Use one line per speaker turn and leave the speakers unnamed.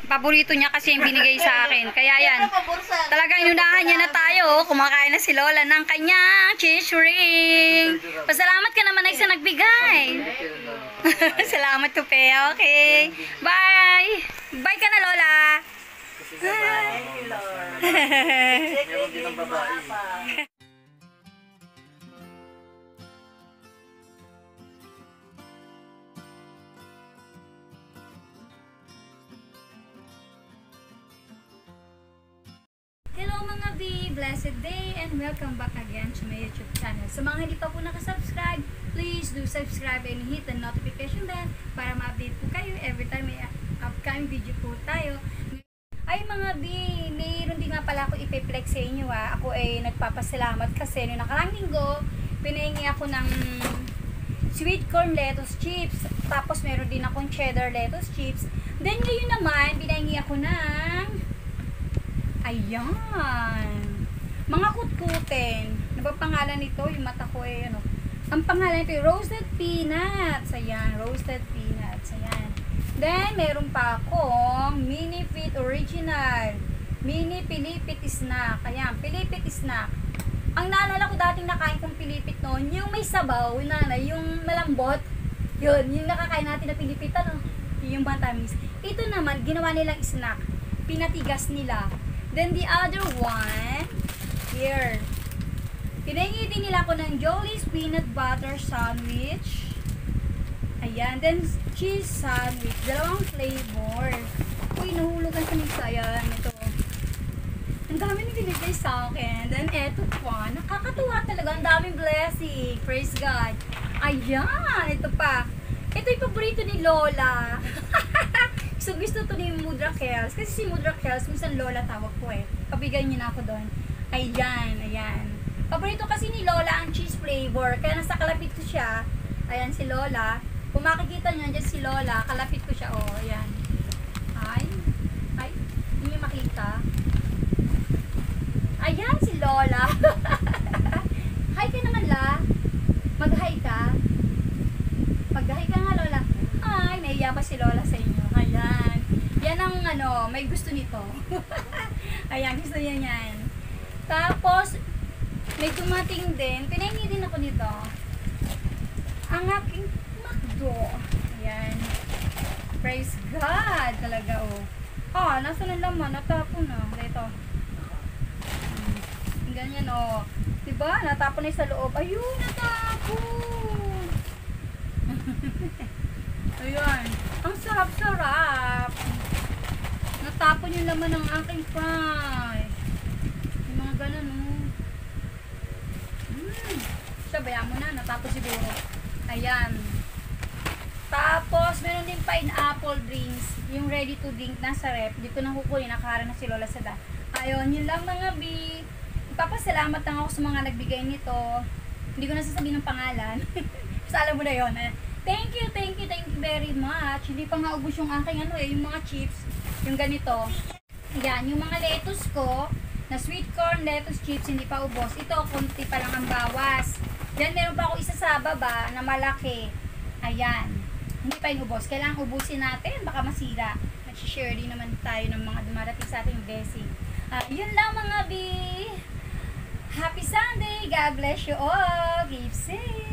Paborito niya kasi yung binigay sa akin. Kaya yan, talagang inunahan niya na tayo. Kumakain na si Lola ng kanyang cheese ring. Pasalamat ka naman ay sa nagbigay. Salamat to pe. Okay. Bye. Bye ka na, Lola.
Thank you, Lord.
Hello mga B! Blessed day and welcome back again to my YouTube channel. Sa mga hindi pa po nakasubscribe, please do subscribe and hit the notification bell para ma-update po kayo every time may upcoming video po tayo. Ay mga B, mayroon din nga pala ako ipiplex sa inyo ha. Ako ay nagpapasalamat kasi noong nakarang linggo, pinahingi ako ng sweet corn lettuce chips. Tapos meron din akong cheddar lettuce chips. Then ngayon naman, pinahingi ako ng ayan, mga kutkutin. Ano ba pangalan nito? Yung mata ko eh, ano? Ang pangalan nito, roasted peanuts. Ayan, roasted peanuts. Ayan. Then, meron pa akong mini fit original. Mini pilipit snack. Ayan, pilipit snack. Ang naalala ko dating nakain kong pilipit noon, yung may sabaw, yung malambot. Yun, yung nakakain natin na pilipit, ano? Yung bantamis. Ito naman, ginawa nilang snack. Pinatigas nila. Then the other one, here. Pinahingi din nila ako ng Jolly's peanut butter sandwich. Ayan. Then cheese sandwich. Dalawang flavor. Uy, nahulugan sa misa. Ayan. Ito. Ang dami nang binigay sa akin. Then eto pa. Nakakatuwa talaga. Ang daming blessing. Praise God. Ayan. Ito pa. Ito yung paborito ni Lola. So, gusto to ni Mudra Kels. Kasi si Mudra Kels, minsan Lola tawag ko eh. Pabigyan niyo na ako doon. Ayan, ayan. Paborito kasi ni Lola ang cheese flavor. Kaya nasa kalapit ko siya. Ayan si Lola. Kung makikita niyo dyan si Lola, kalapit ko siya. Oh, ayan. Ay. Ay. Hindi niyo makita. Ayan si Lola. Hi ka naman, La. Mag-hi ka. Mag-hi ka nga, Lola. Ay, naiya pa si Lola sa inyo. Ayan. Yan ang ano, may gusto nito. Ayan, gusto niya yan. Tapos, may dumating din. Pinahingi din ako nito. Ang aking McDo. Ayan. Praise God. Talaga, oh. Ah, nasa na laman? Natapon na. Ito. Ganyan, oh. Diba? Natapon na sa loob. Ayun, natapon. Ayan. Ang sarap-sarap. Natapon yung laman ng aking fries. Yung mga ganun, oh. Sabayan mo na. Natapos siguro. Ayan. Tapos, meron din pineapple drinks. Yung ready to drink nasa rep. Dito na kukunin. Nakaharap na si Lola Sada. Ayun. Yun lang mga B. Ipapasalamat lang ako sa mga nagbigay nito. Hindi ko nasasabihin ng pangalan. Basta alam mo na yun. Thank you very much. Hindi pa nga ubos yung aking ano eh, yung mga chips. Yung ganito. Yan, yung mga lettuce ko, na sweet corn lettuce chips, hindi pa ubos. Ito, konti pa lang ang bawas. Yan, meron pa ako isa sa baba na malaki. Ayan. Hindi pa yung ubos. Kailangan ubusin natin, baka masira. Nag-share din naman tayo ng mga dumarating sa ating blessing. Yun lang mga B. Happy Sunday. God bless you all. Keep safe.